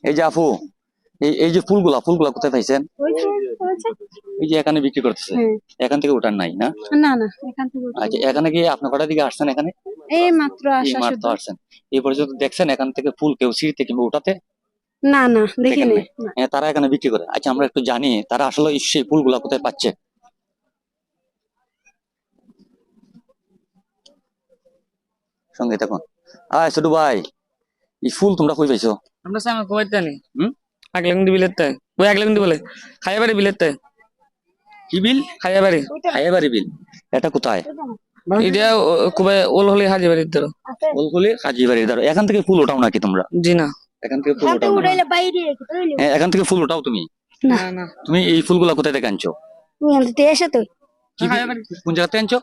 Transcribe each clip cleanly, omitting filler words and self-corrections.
এই যে আপু, এই যে ফুলগুলা ফুলগুলা কোথায় পাইছেন? এই যে এখানে বিক্রি করতেছে, এখান থেকে ওঠার নাই না? না না, এখান থেকে আচ্ছা, এখানে কি আপনি কটার দিকে আসছেন? এখানে এই মাত্র এই আসা মাত্র শুধু। আসছেন। এই পর্যন্ত দেখছেন এখান থেকে ফুল কেউ সিঁড়িতে কিংবা উঠাতে না না, দেখেন দেখিনি। নাই? হ্যাঁ, তারা এখানে বিক্রি করে। আচ্ছা, আমরা একটু জানি তারা আসলে সেই ফুলগুলা কোথায় পাচ্ছে। সঙ্গে দেখুন। ছোট ভাই, এই ফুল তোমরা কই পাইছো? আমরা সামনে কোয়াইতে নি হুম? আগলেন দি বিলেতে ওই আগলেন দি বলে খাইবাড়ি বিলেতে কি বিল? খাইবাড়ি হাইয়াবাড়ি বিল। এটা কোথায়? এটা কুবে ওল হলি হাজিবাড়ি ধরো ওলকলি কাজীবাড়ির ধারে। এখান থেকে ফুল ওঠাও নাকি তোমরা? জি না এখান থেকে ফুল ওঠাও না? হ্যাঁ, এখান থেকে ফুল ওঠাও তুমি? না না তুমি এই ফুলগুলা কোথায় থেকে আনছো? এসে তো কি বিল? কোন জায়গা থেকে আনছো?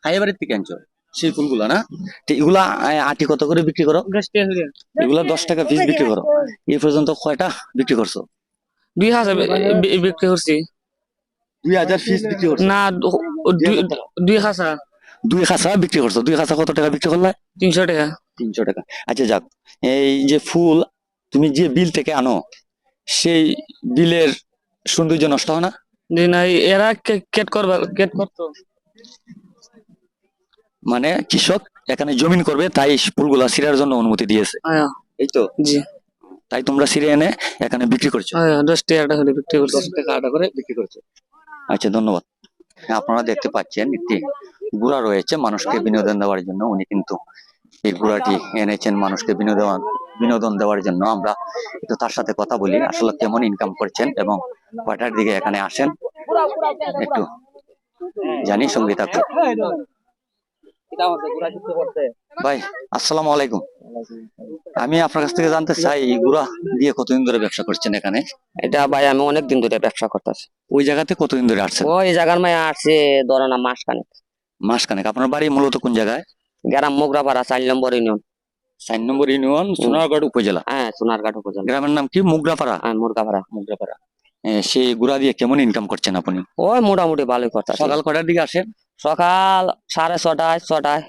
হাইয়াবাড়ির থেকে আনছো সেই ফুলগুলা না? তো এগুলা আটি কত করে বিক্রি করো? 10 টাকা হইয়া এগুলা 10 টাকা পিস বিক্রি করো। এই পর্যন্ত কয়টা বিক্রি করছো? 2000 বিক্রি করছি 2000 পিস বিক্রি করছো? না 2 খাসা 2 খাসা বিক্রি করছো। 2 খাসা কত টাকা বিক্রি করলে? 300 টাকা 300 টাকা। আচ্ছা, যাক। এই যে ফুল তুমি যে বিল থেকে আনো, সেই বিলের সৌন্দর্য নষ্ট হয় না? জি না এরা কেট করতো মানে কৃষক এখানে জমিন করবে, তাই ফুলগুলা ছিঁড়ার জন্য অনুমতি দিয়েছে, আয়া এই তো? জি তাই তোমরা ছিঁড়ে এনে এখানে বিক্রি করছো। আয়া 10 টাকা হলে বিক্রি করছি 10 টাকা আটা করে বিক্রি করছো। আচ্ছা, ধন্যবাদ। হ্যাঁ, আপনারা দেখতে পাচ্ছেন একটি ঘোড়া রয়েছে মানুষকে বিনোদন দেওয়ার জন্য। উনি কিন্তু এই ঘোড়াটি এনেছেন মানুষকে বিনোদন দেওয়ার জন্য। আমরা একটু তার সাথে কথা বলি, আসলে কেমন ইনকাম করছেন এবং কয়টার দিকে এখানে আসেন একটু জানি। সঙ্গে থাকুন। ভাই, আসসালামু আলাইকুম। আমি আপনার কাছ থেকে জানতে চাই, এই ঘোড়া দিয়ে কতদিন ধরে ব্যবসা করছেন এখানে? এটা ভাই আমি অনেকদিন ধরে ব্যবসা করতেছি। ওই জায়গাতে কতদিন ধরে আসছেন? ওই জায়গার মায় আসছে ধরো না মাস খানেক। মাসখানেক। আপনার বাড়ি মূলত কোন জায়গায়? গ্রাম মোগরাপাড়া 4 নম্বর ইউনিয়ন। 4 নম্বর ইউনিয়ন, সোনারগড় উপজেলা। হ্যাঁ সোনারঘাট উপজেলা। গ্রামের নাম কি? মুগরাপাড়া। হ্যাঁ মুরগাপাড়া। মুগরাপাড়া। সেই ঘোড়া দিয়ে কেমন ইনকাম করছেন আপনি? ওই মোটামুটি ভালোই করতেছি। সকাল কটার দিকে আসেন? সকাল 6:30 6টায়।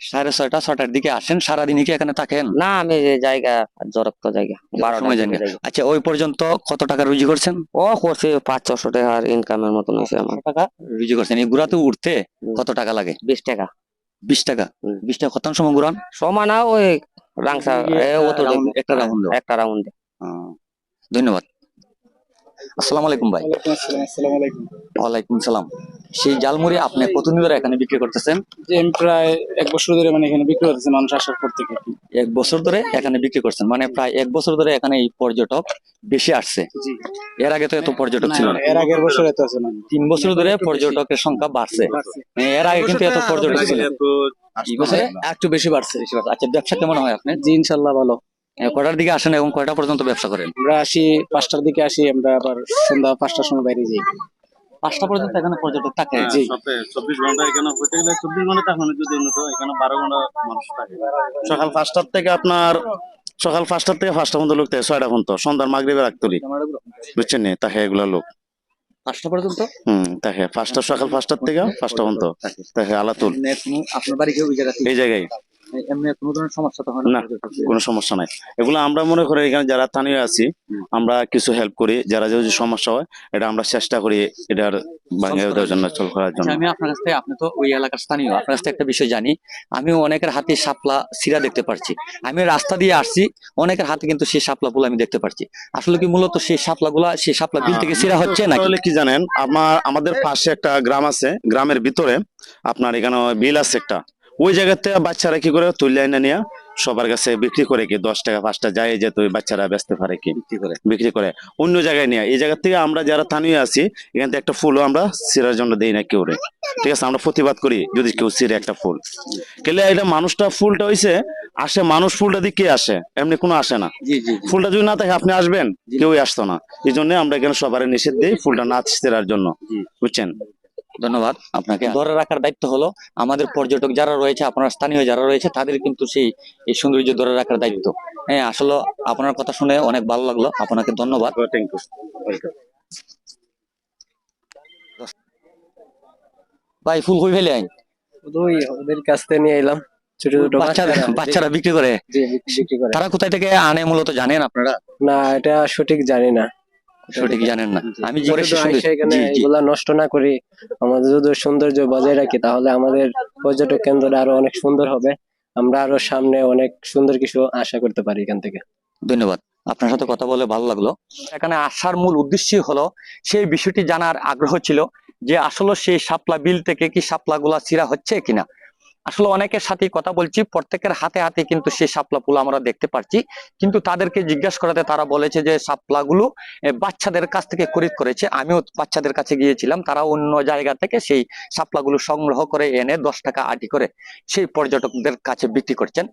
6:30 6টার দিকে আসেন। সারাদিনই কি এখানে থাকেন? না আমি যে জায়গা জরক্ত জায়গা 12টার সময় যান। দিকে যাই। আচ্ছা, ওই পর্যন্ত কত টাকা রুজি করছেন? ও করছে 500-600 টাকার ইনকামের মতন হয়েছে আমার। 500 টাকা রুজি করছেন। এই ঘোড়াতে উঠতে কত টাকা লাগে? 20 টাকা। 20 টাকা। 20 টাকা কত সময় ঘুরান? সমানা ওই রাংসা একটা রাউন্ড। একটা রাউন্ড। ধন্যবাদ। আসসালামু আলাইকুম ভাই। আসসালামু আলাইকুম। ওয়ালাইকুম সালাম। সেই জালমুড়ি আপনি কতদিন ধরে এখানে বিক্রি করতেছেন? যে আমি প্রায় 1 বছর ধরে মানে এখানে বিক্রি করতেছি মানুষ আসার পর থেকে। 1 বছর ধরে এখানে বিক্রি করছেন, মানে প্রায় 1 বছর ধরে এখানে এই পর্যটক বেশি আসছে। জি। এর আগে তো এত পর্যটক ছিল না। এর আগের বছর এত আছে না। 3 বছর ধরে পর্যটকের সংখ্যা বাড়ছে। এর আগে কিন্তু এত পর্যটক ছিল না। এই বছরে একটু বেশি বাড়ছে। আচ্ছা, ব্যবসা কেমন হয় আপনার? জি ইনশাল্লাহ ভালো। কটার দিকে আসেন এবং কয়টা পর্যন্ত ব্যবসা করেন? আমরা আসি 5টার দিকে আসি, আমরা আবার সন্ধ্যা 5টার সময় বাইরে যাই। 5টা পর্যন্ত এখানে পর্যটক থাকে? জি। 24 ঘন্টা এখানে হইতে গেলে 24 ঘন্টা থাকবে যদি উন্নত, এখানে 12 ঘন্টা মানুষ থাকে। সকাল 5টার থেকে 5টা পর্যন্ত লোক থাকে, 6টা পর্যন্ত সন্ধ্যার মাগরিবের আগ তরি বুঝছেন নি তাকে এগুলা লোক 5টা পর্যন্ত তাকে সকাল 5টার থেকে 5টা পর্যন্ত তাকে আলাতুল। আপনার বাড়ি কি ওই জায়গাতে? এই জায়গায় এমনি কোনো ধরনের সমস্যা তো হয় না, কোনো সমস্যা নাই। এগুলো আমরা মনে করি এখানে যারা স্থানীয় আছি আমরা কিছু হেল্প করি, যারা যদি সমস্যা হয় এটা আমরা চেষ্টা করি এটার ভাঙিয়ে দেওয়ার জন্য, চল করার জন্য। আমি আপনার কাছ থেকে, আপনি তো ওই এলাকার স্থানীয়, আপনার কাছ থেকে একটা বিষয় জানি। আমিও অনেকের হাতে শাপলা ছিঁড়া দেখতে পাচ্ছি। আমি রাস্তা দিয়ে আসছি, অনেকের হাতে কিন্তু সেই শাপলা গুলো আমি দেখতে পাচ্ছি। আসলে কি মূলত সেই শাপলা গুলা সেই শাপলা বিল থেকে ছিঁড়া হচ্ছে নাকি? তাহলে কি জানেন, আমাদের পাশে একটা গ্রাম আছে, গ্রামের ভিতরে আপনার এখানে বিল আছে একটা, ওই জায়গাতে বাচ্চারা কি করে তুলে এনে নিয়ে সবার কাছে বিক্রি করে, কি 10 টাকা 5টা যায় যেত ওই বাচ্চারা বেচতে পারে, কি বিক্রি করে অন্য জায়গায় নিয়ে। এই জায়গা থেকে আমরা যারা স্থানীয় আছি এখান থেকে একটা ফুলও আমরা ছিঁড়ার জন্য দেই না কেউ রে, ঠিক আছে? আমরা প্রতিবাদ করি যদি কেউ ছিঁড়ে একটা ফুল কেলে, এটা মানুষটা ফুলটা হইছে আসে, মানুষ ফুলটা দিয়ে কে আসে? এমনি কোনো আসে না। ফুলটা যদি না থাকে আপনি আসবেন? কেউই আসতো না। এই জন্য আমরা এখানে সবার নিষেধ দিই ফুলটা না ছিঁড়ার জন্য, বুঝছেন? ধন্যবাদ আপনাকে। ধরে রাখার দায়িত্ব হলো আমাদের পর্যটক যারা রয়েছে, আপনার স্থানীয় যারা রয়েছে, তাদের কিন্তু এই সৌন্দর্য ধরে রাখার দায়িত্ব। হ্যাঁ, আসলে আপনার কথা শুনে অনেক ভালো লাগলো। আপনাকে ধন্যবাদ। Thank you. ভাই, ফুল কই ফেলে আইন? ওদের কাছ থেকে নিয়ে এলাম। ছোট ছোট বাচ্চারা বাচ্চারা বিক্রি করে, জি, বিক্রি করে। তারা কোথায় থেকে আনে মূলত জানেন আপনারা? না, এটা সঠিক জানি না। সঠিক জানেন না। জি। আমি পরে জিজ্ঞেস শুনে এখানে জি জি এগুলা নষ্ট না করি, আমাদের যদি সৌন্দর্য বজায় রাখি তাহলে আমাদের পর্যটক কেন্দ্রটা আরো অনেক সুন্দর হবে। আমরা আরো সামনে অনেক সুন্দর কিছু আশা করতে পারি এখান থেকে। ধন্যবাদ। আপনার সাথে কথা বলে ভালো লাগলো। এখানে আসার মূল উদ্দেশ্যই হলো সেই বিষয়টি জানার আগ্রহ ছিল যে আসলে সেই শাপলা বিল থেকে কি শাপলা গুলা চিরা হচ্ছে কিনা। আসলে অনেকের সাথে কথা বলছি, প্রত্যেকের হাতে হাতে কিন্তু সেই শাপলা গুলো আমরা দেখতে পাচ্ছি, কিন্তু তাদেরকে জিজ্ঞাসা করাতে তারা বলেছে যে শাপলা গুলো বাচ্চাদের কাছ থেকে খরিদ করেছে। আমিও বাচ্চাদের কাছে গিয়েছিলাম, তারা অন্য জায়গা থেকে সেই শাপলা গুলো সংগ্রহ করে এনে 10 টাকা আটি করে সেই পর্যটকদের কাছে বিক্রি করছেন।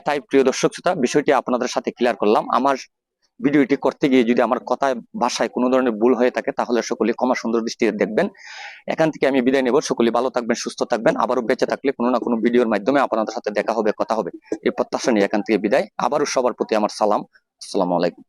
তাই প্রিয় দর্শক শ্রোতা, বিষয়টি আপনাদের সাথে ক্লিয়ার করলাম। আমার ভিডিওটি করতে গিয়ে যদি আমার কথায় ভাষায় কোনো ধরনের ভুল হয়ে থাকে তাহলে সকলে ক্ষমা সুন্দর দৃষ্টিতে দেখবেন। এখান থেকে আমি বিদায় নেব। সকলে ভালো থাকবেন, সুস্থ থাকবেন। আবারও বেঁচে থাকলে কোনো না কোনো ভিডিওর মাধ্যমে আপনাদের সাথে দেখা হবে, কথা হবে, এই প্রত্যাশা নিয়ে এখান থেকে বিদায়। আবারও সবার প্রতি আমার সালাম। আসসালামু আলাইকুম।